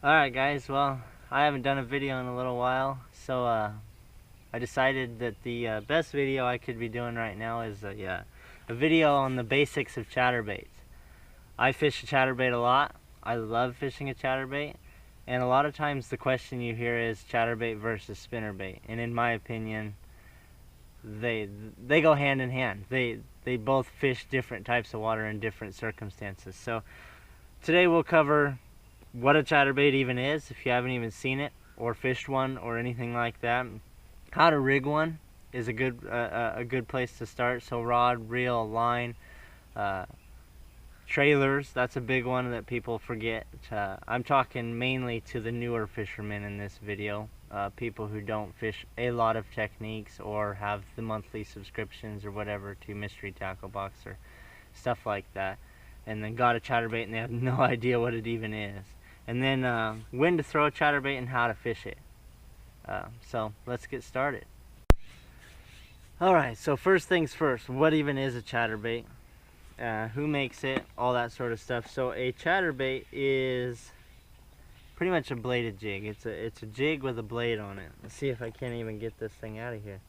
Alright guys, well, I haven't done a video in a little while, so I decided that the best video I could be doing right now is a video on the basics of chatterbaits. I fish a chatterbait a lot. I love fishing a chatterbait, and a lot of times the question you hear is chatterbait versus spinnerbait, and in my opinion they go hand in hand. They both fish different types of water in different circumstances. So today we'll cover what a chatterbait even is, if you haven't even seen it or fished one or anything like that. How to rig one is a good place to start. So rod, reel, line, trailers, that's a big one that people forget. I'm talking mainly to the newer fishermen in this video, people who don't fish a lot of techniques or have the monthly subscriptions or whatever to Mystery Tackle Box or stuff like that, and then got a chatterbait and they have no idea what it even is. And then when to throw a chatterbait and how to fish it. So let's get started. Alright, so first things first, what even is a chatterbait? Who makes it? All that sort of stuff. So a chatterbait is pretty much a bladed jig. It's a jig with a blade on it. Let's see if I can't even get this thing out of here.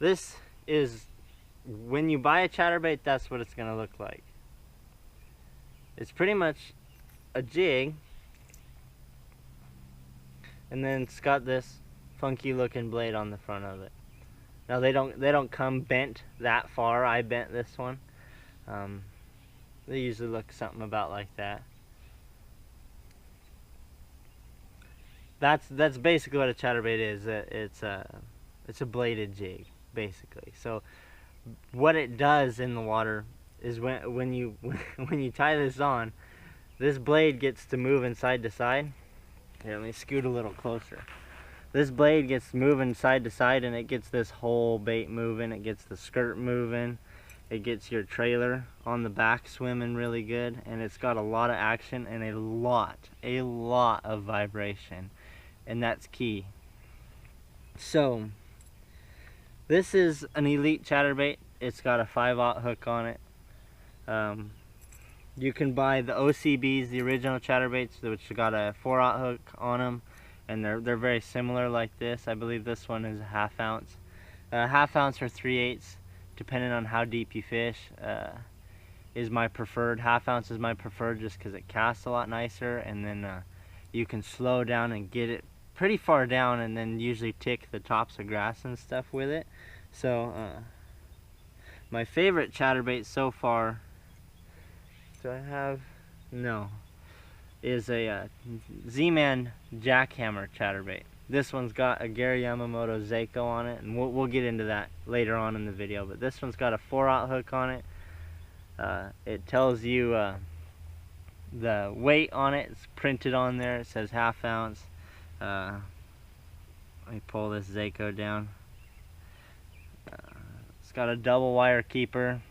This is, when you buy a chatterbait, that's what it's going to look like. It's pretty much a jig, and then it's got this funky looking blade on the front of it. Now they don't come bent that far. I bent this one. They usually look something about like that. That's basically what a chatterbait is. It's a bladed jig, basically. So what it does in the water is when you tie this on, this blade gets to move side to side. Here, let me scoot a little closer. This blade gets moving side to side, and it gets this whole bait moving. It gets the skirt moving. It gets your trailer on the back swimming really good, and it's got a lot of action and a lot of vibration, and that's key. So this is an elite chatterbait. It's got a 5/0 hook on it. You can buy the OCBs, the original chatterbaits, which got a 4/0 hook on them, and they're very similar like this. I believe this one is a 1/2 ounce. 1/2 ounce or 3/8, depending on how deep you fish, is my preferred. 1/2 ounce is my preferred just because it casts a lot nicer, and then you can slow down and get it pretty far down, and then usually tick the tops of grass and stuff with it. So my favorite chatterbait so far, do I have? No. Is a Z-Man Jackhammer chatterbait. This one's got a Gary Yamamoto Senko on it, and we'll get into that later on in the video. But this one's got a 4/0 hook on it. It tells you the weight on it. It's printed on there. It says 1/2 ounce. Let me pull this Senko down. It's got a double wire keeper.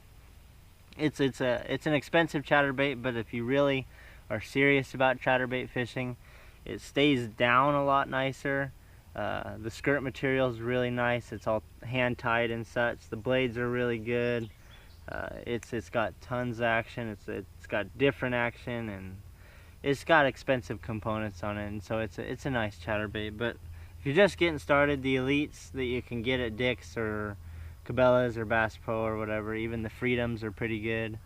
It's an expensive chatterbait, but if you really are serious about chatterbait fishing, it stays down a lot nicer. The skirt material is really nice. It's all hand tied and such. The blades are really good. It's got tons of action. It's got different action, and it's got expensive components on it, and so it's a nice chatterbait. But if you're just getting started, the elites that you can get at Dick's or Cabela's or Bass Pro or whatever, even the Freedoms are pretty good.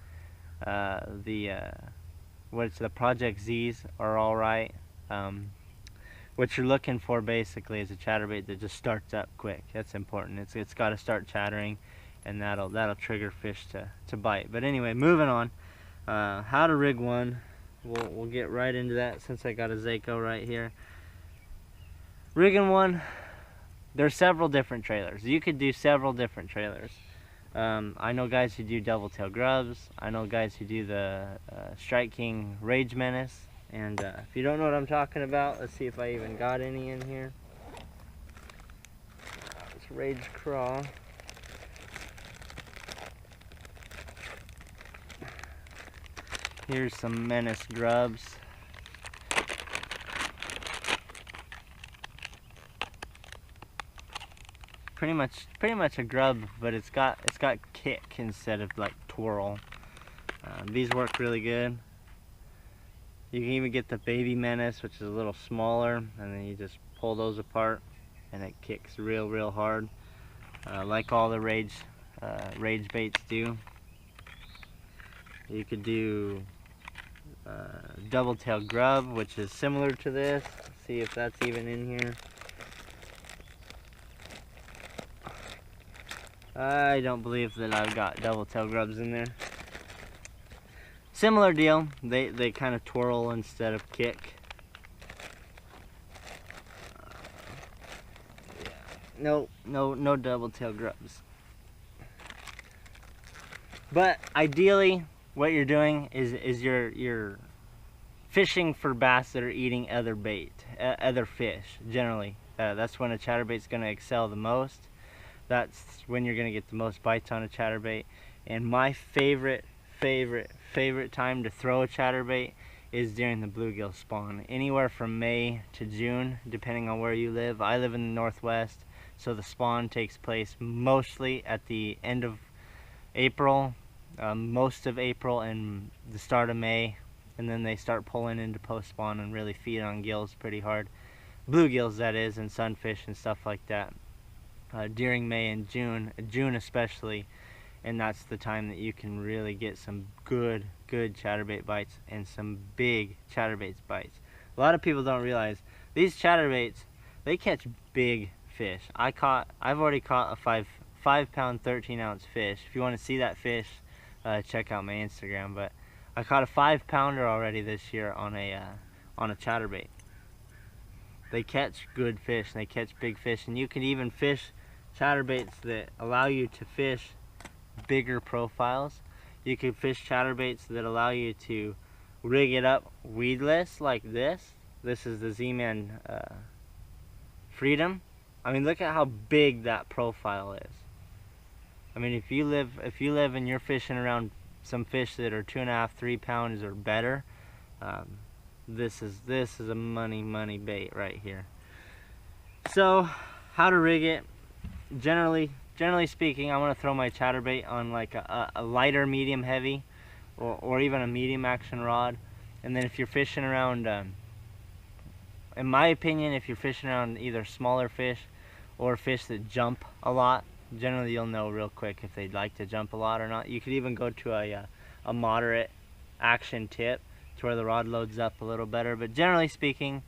The Project Z's are all right. What you're looking for basically is a chatterbait that just starts up quick. That's important. It's got to start chattering, and that'll trigger fish to bite. But anyway, moving on. How to rig one. We'll get right into that since I got a Senko right here. Rigging one. There's several different trailers. You could do several different trailers. I know guys who do Double Tail Grubs. I know guys who do the Strike King Rage Menace. And if you don't know what I'm talking about, let's see if I even got any in here. It's Rage Craw. Here's some Menace Grubs. Pretty much a grub, but it's got kick instead of like twirl. These work really good. You can even get the baby Menace, which is a little smaller, and then you just pull those apart and it kicks real hard, like all the rage baits do. You could do double-tailed grub, which is similar to this. Let's see if that's even in here. I don't believe that I've got double-tailed grubs in there. Similar deal. They kind of twirl instead of kick. Yeah. No double-tailed grubs. But ideally, what you're doing is you're fishing for bass that are eating other bait, other fish. Generally, that's when a chatterbait's going to excel the most. That's when you're going to get the most bites on a chatterbait. And my favorite time to throw a chatterbait is during the bluegill spawn. Anywhere from May to June, depending on where you live. I live in the Northwest, so the spawn takes place mostly at the end of April, most of April and the start of May, and then they start pulling into post spawn and really feed on gills pretty hard. Bluegills, that is, and sunfish and stuff like that. During May and June especially, and that's the time that you can really get some good chatterbait bites and some big chatterbaits bites. A lot of people don't realize these chatterbaits, they catch big fish. I've already caught a 5-pound 13-ounce fish. If you want to see that fish, check out my Instagram. But I caught a 5-pounder already this year on a chatterbait. They catch good fish and they catch big fish, and you can even fish chatterbaits that allow you to fish bigger profiles. You can fish chatterbaits that allow you to rig it up weedless like this. This is the Z-Man Freedom. I mean, look at how big that profile is. I mean, if you live and you're fishing around some fish that are 2.5, 3 pounds or better, this is a money bait right here. So, how to rig it? Generally speaking, I want to throw my chatterbait on like a lighter medium heavy, or even a medium action rod. And then if you're fishing around, in my opinion, if you're fishing around either smaller fish or fish that jump a lot, generally you'll know real quick if they'd like to jump a lot or not. You could even go to a moderate action tip to where the rod loads up a little better. But generally speaking,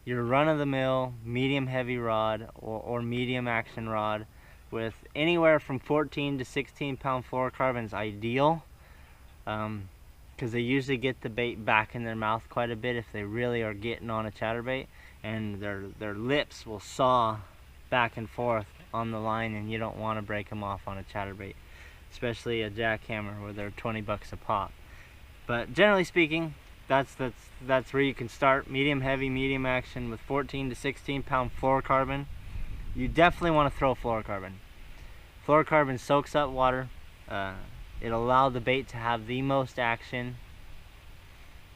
your run-of-the-mill medium heavy rod or medium action rod with anywhere from 14 to 16 pound fluorocarbon is ideal, because they usually get the bait back in their mouth quite a bit if they really are getting on a chatterbait, and their lips will saw back and forth on the line, and you don't want to break them off on a chatterbait, especially a jackhammer where they're 20 bucks a pop. But generally speaking, that's where you can start. Medium heavy, medium action with 14 to 16 pound fluorocarbon. You definitely want to throw fluorocarbon. Fluorocarbon soaks up water. It'll allow the bait to have the most action.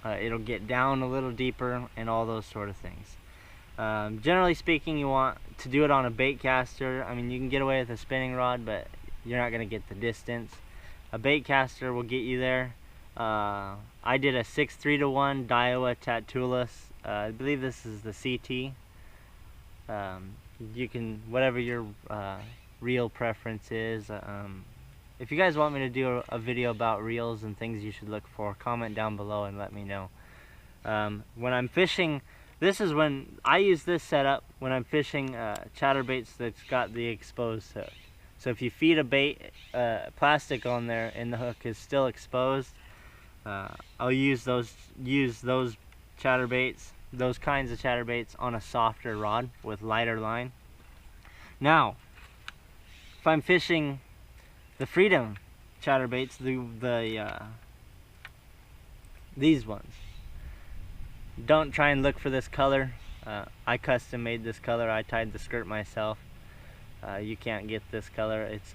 It'll get down a little deeper and all those sort of things. Generally speaking, you want to do it on a bait caster. I mean, you can get away with a spinning rod, but you're not going to get the distance. A bait caster will get you there. I did a 6-3-1 Daiwa Tatulus. I believe this is the CT. You can, whatever your reel preference is. If you guys want me to do a video about reels and things you should look for, comment down below and let me know. When I'm fishing, this is when I use this setup when I'm fishing chatterbaits that's got the exposed hook. So if you feed a bait, plastic on there and the hook is still exposed, I'll use those chatterbaits, those kinds of chatterbaits on a softer rod with lighter line. Now, if I'm fishing the Freedom chatterbaits, these ones, don't try and look for this color. I custom made this color. I tied the skirt myself. You can't get this color. It's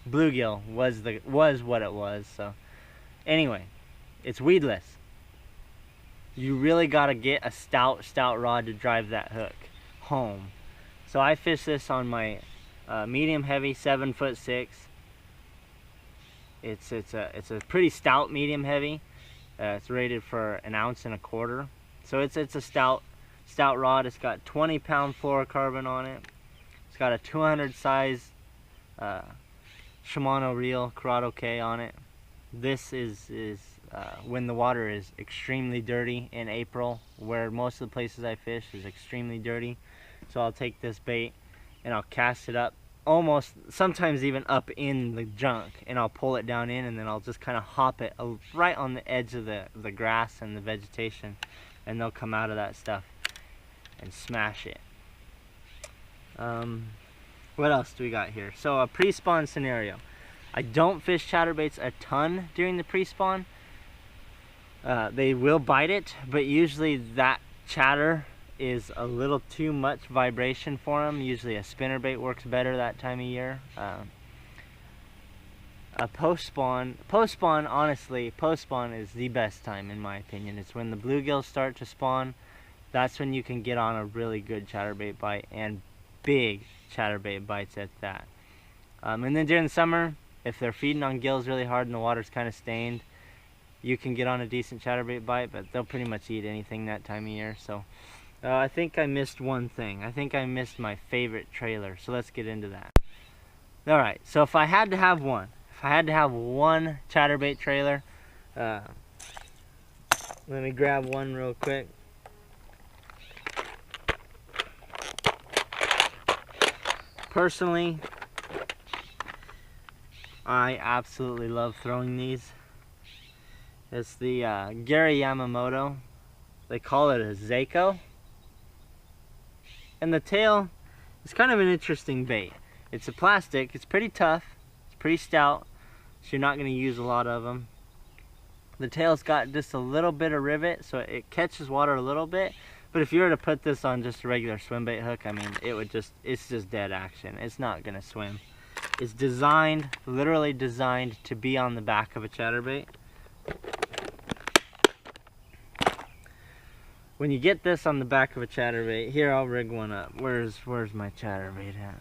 bluegill was what it was. So anyway, it's weedless. You really got to get a stout rod to drive that hook home. So I fish this on my medium heavy 7'6". It's a pretty stout medium heavy. It's rated for 1.25 ounces. So it's a stout rod. It's got 20-pound fluorocarbon on it. It's got a 200 size Shimano reel Corrado K on it. This is when the water is extremely dirty in April, where most of the places I fish is extremely dirty. So I'll take this bait and I'll cast it up, almost sometimes even up in the junk, and I'll pull it down in, and then I'll just kind of hop it right on the edge of the grass and the vegetation, and they'll come out of that stuff and smash it. What else do we got here? So a pre-spawn scenario. I don't fish chatterbaits a ton during the pre-spawn. They will bite it, but usually that chatter is a little too much vibration for them. Usually a spinnerbait works better that time of year. A post-spawn, honestly, post-spawn is the best time in my opinion. It's when the bluegills start to spawn. That's when you can get on a really good chatterbait bite, and big chatterbait bites at that. And then during the summer, if they're feeding on gills really hard and the water's kind of stained, you can get on a decent chatterbait bite, but they'll pretty much eat anything that time of year. So I think I missed one thing. I think I missed my favorite trailer, so let's get into that. Alright, so if I had to have one chatterbait trailer, let me grab one real quick. Personally, I absolutely love throwing these. It's the Gary Yamamoto. They call it a Senko. And the tail is kind of an interesting bait. It's a plastic, it's pretty tough, it's pretty stout, so you're not going to use a lot of them. The tail's got just a little bit of rivet, so it catches water a little bit. But if you were to put this on just a regular swim bait hook, I mean, it's just dead action. It's not going to swim. It's designed, literally designed to be on the back of a chatterbait. When you get this on the back of a chatterbait, here, I'll rig one up. Where's my chatterbait at?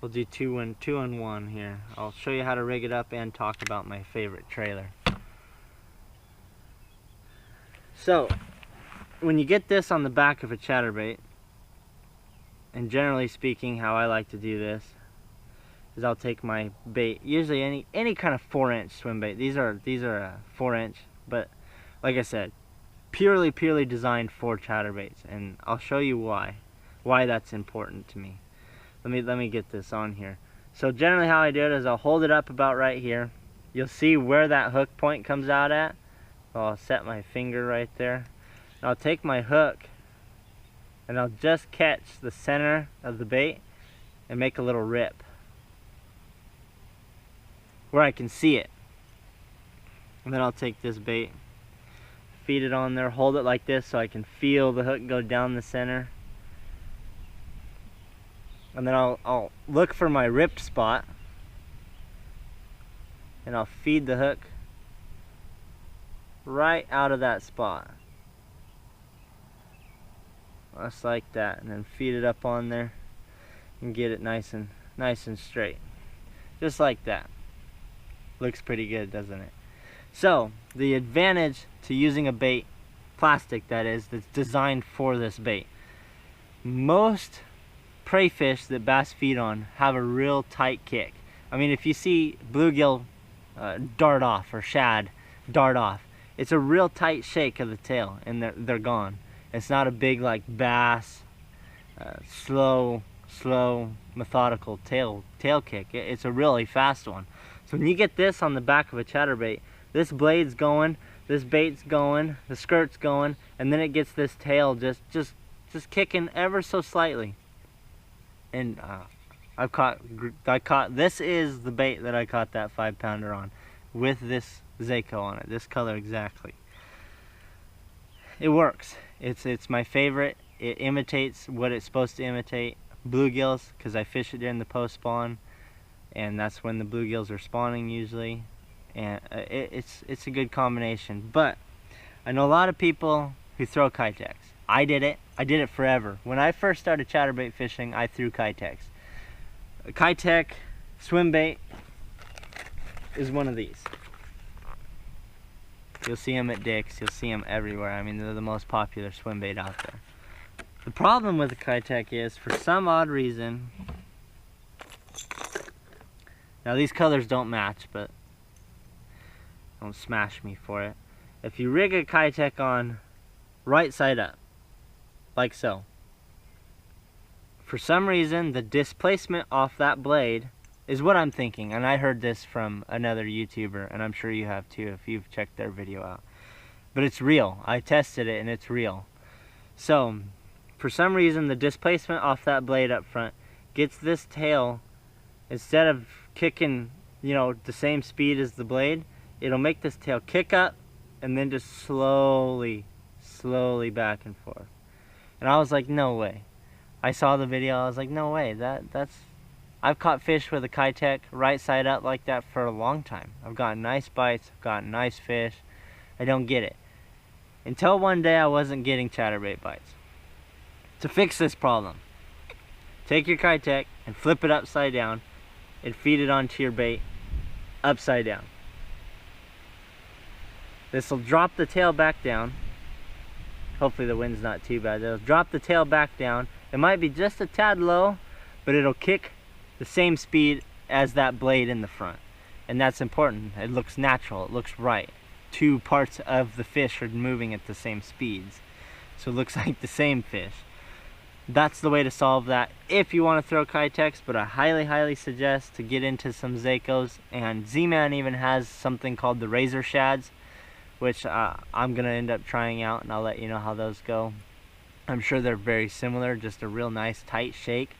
We'll do two and one here. I'll show you how to rig it up and talk about my favorite trailer. So, when you get this on the back of a chatterbait, and generally speaking, how I like to do this is I'll take my bait, usually any kind of 4-inch swim bait. These are 4-inch, but like I said, purely designed for chatterbaits, and I'll show you why that's important to me. Let me get this on here. So generally how I do it is I'll hold it up about right here. You'll see where that hook point comes out at. I'll set my finger right there. And I'll take my hook and I'll just catch the center of the bait and make a little rip where I can see it. And then I'll take this bait, feed it on there, hold it like this so I can feel the hook go down the center. And then I'll look for my ripped spot and I'll feed the hook right out of that spot. Just like that, and then feed it up on there and get it nice and straight. Just like that. Looks pretty good, doesn't it? So, the advantage to using a bait, plastic that is, that's designed for this bait. Most prey fish that bass feed on have a real tight kick. I mean, if you see bluegill dart off, or shad dart off, it's a real tight shake of the tail and they're gone. It's not a big like bass, slow, methodical tail kick. It's a really fast one. So when you get this on the back of a chatterbait, this blade's going, this bait's going, the skirt's going, and then it gets this tail just kicking ever so slightly. And I caught. This is the bait that I caught that 5-pounder on, with this Senko on it, this color exactly. It works. It's my favorite. It imitates what it's supposed to imitate, bluegills, because I fish it during the post spawn, and that's when the bluegills are spawning usually. And it's a good combination. But I know a lot of people who throw Keitechs. I did it forever. When I first started chatterbait fishing, I threw Keitechs. Keitech swim bait is one of these. You'll see them at Dick's, you'll see them everywhere. I mean, they're the most popular swim bait out there. The problem with the Keitech is, for some odd reason, now these colors don't match, but don't smash me for it. If you rig a Keitech on right side up, like so, for some reason the displacement off that blade is what I'm thinking, and I heard this from another YouTuber, and I'm sure you have too if you've checked their video out. But it's real. I tested it and it's real. So, for some reason the displacement off that blade up front gets this tail, instead of kicking, you know, the same speed as the blade, it'll make this tail kick up and then just slowly back and forth. And I was like, no way. I saw the video, I was like, no way, that's... I've caught fish with a Keitech right side up like that for a long time. I've gotten nice bites, I've gotten nice fish. I don't get it. Until one day I wasn't getting chatterbait bites. To fix this problem, take your Keitech and flip it upside down and feed it onto your bait upside down. This will drop the tail back down. Hopefully the wind's not too bad. It'll drop the tail back down. It might be just a tad low, but it'll kick the same speed as that blade in the front. And that's important. It looks natural, it looks right. Two parts of the fish are moving at the same speeds, so it looks like the same fish. That's the way to solve that if you want to throw Keitechs, but I highly suggest to get into some Senkos. And Z-Man even has something called the razor shads, which I'm gonna end up trying out, and I'll let you know how those go. I'm sure they're very similar, just a real nice tight shake.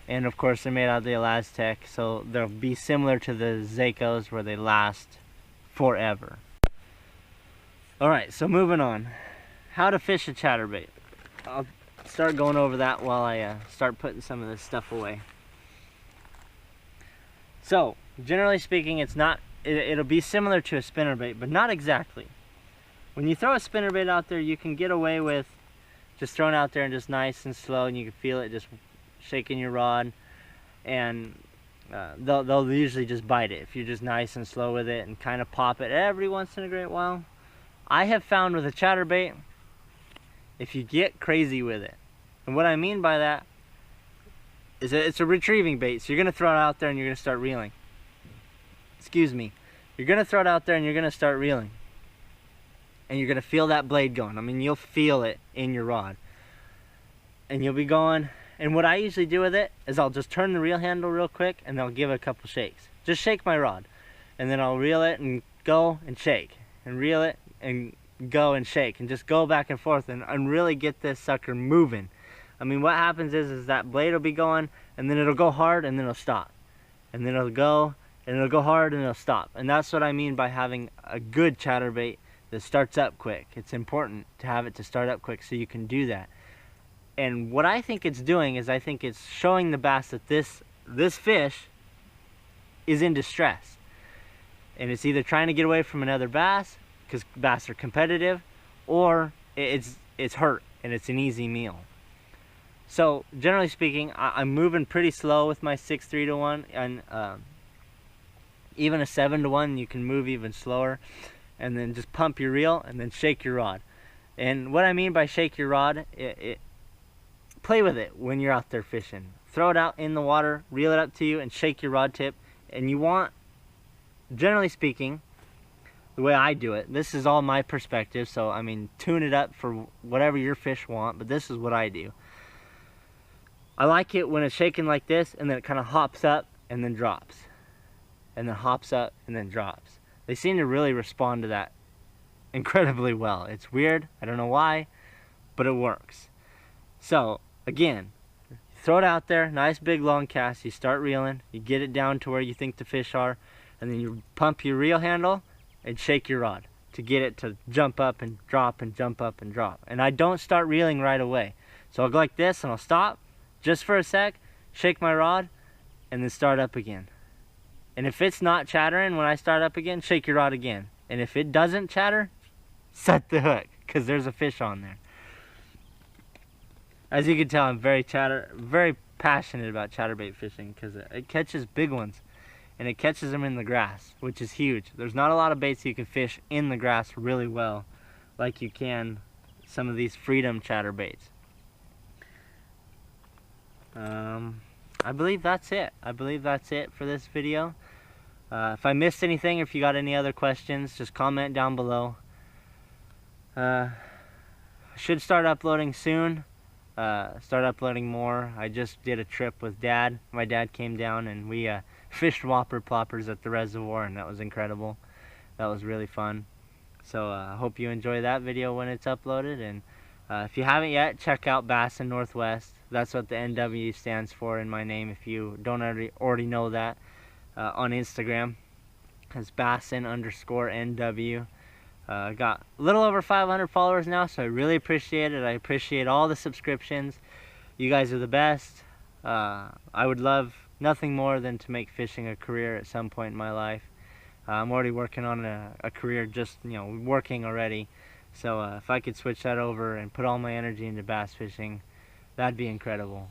And of course they're made out of the Elastec, so they'll be similar to the Senkos where they last forever. Alright, so moving on. How to fish a chatterbait. I'll start going over that while I start putting some of this stuff away. So, generally speaking, it'll be similar to a spinnerbait, but not exactly. When you throw a spinnerbait out there, you can get away with just throwing out there and just nice and slow, and you can feel it just shaking your rod, and they'll usually just bite it if you're just nice and slow with it and kind of pop it every once in a great while. I have found with a chatterbait, if you get crazy with it, and what I mean by that is that it's a retrieving bait, so you're going to throw it out there and you're going to start reeling. Excuse me. You're going to throw it out there and you're going to start reeling. And you're going to feel that blade going. I mean, you'll feel it in your rod. And you'll be going. And what I usually do with it is I'll just turn the reel handle real quick and I'll give it a couple shakes. Just shake my rod. And then I'll reel it and go and shake. And reel it and go and shake. And just go back and forth and really get this sucker moving. I mean, what happens is that blade will be going, and then it'll go hard and then it'll stop. And then it'll go, and it'll go hard and it'll stop. And that's what I mean by having a good chatterbait that starts up quick. It's important to have it to start up quick so you can do that. And what I think it's doing is I think it's showing the bass that this fish is in distress. And it's either trying to get away from another bass, because bass are competitive, or it's hurt and it's an easy meal. So generally speaking, I'm moving pretty slow with my 6-3 to 1, and even a 7 to 1 you can move even slower. And then just pump your reel and then shake your rod. And what I mean by shake your rod, play with it when you're out there fishing. Throw it out in the water, reel it up to you, and shake your rod tip. And you want, generally speaking, the way I do it, this is all my perspective, so I mean, tune it up for whatever your fish want, but this is what I do. I like it when it's shaking like this, and then it kind of hops up and then drops. And then hops up and then drops. They seem to really respond to that incredibly well. It's weird, I don't know why, but it works. So, again, throw it out there, nice big long cast, you start reeling, you get it down to where you think the fish are, and then you pump your reel handle and shake your rod to get it to jump up and drop and jump up and drop. And I don't start reeling right away. So I'll go like this and I'll stop just for a sec, shake my rod, and then start up again. And if it's not chattering when I start up again, shake your rod again. And if it doesn't chatter, set the hook, because there's a fish on there. As you can tell, I'm very passionate about chatterbait fishing, because it catches big ones. and it catches them in the grass, which is huge. There's not a lot of baits you can fish in the grass really well like you can some of these freedom chatterbaits. I believe that's it. I believe that's it for this video. If I missed anything, or if you got any other questions, just comment down below. I should start uploading soon. Start uploading more. I just did a trip with Dad. My dad came down and we fished whopper ploppers at the reservoir, and that was incredible. That was really fun. So I hope you enjoy that video when it's uploaded. And if you haven't yet, check out Bassin Northwest. That's what the NW stands for in my name, if you don't already know that. On Instagram, it's Bassin_NW. Got a little over 500 followers now, so I really appreciate it. I appreciate all the subscriptions. You guys are the best. I would love nothing more than to make fishing a career at some point in my life. I'm already working on a career, just working already. So if I could switch that over and put all my energy into bass fishing, that'd be incredible.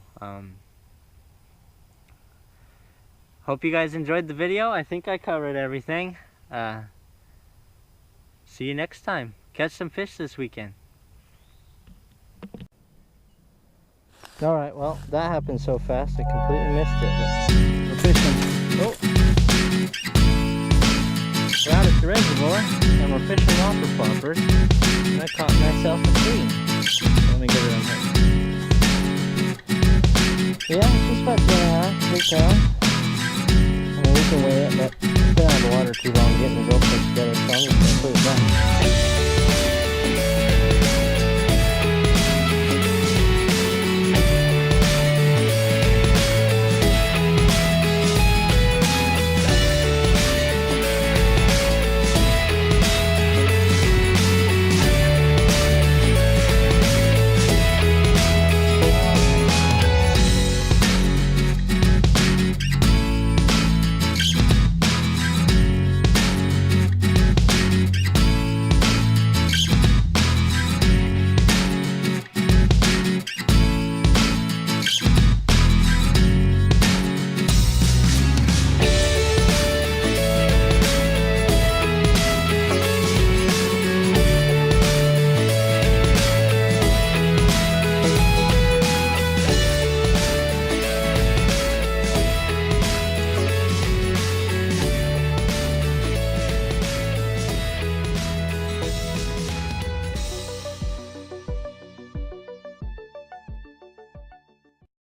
Hope you guys enjoyed the video. I think I covered everything. See you next time. Catch some fish this weekend. Alright, well, that happened so fast I completely missed it. But we're fishing. Oh! We're out at the reservoir and we're fishing whopper ploppers. And I caught myself a 3. Let me get it on here. Yeah, it's just about 2.5, 3 pounds. I mean, we can weigh it, but it's been out of the water too long getting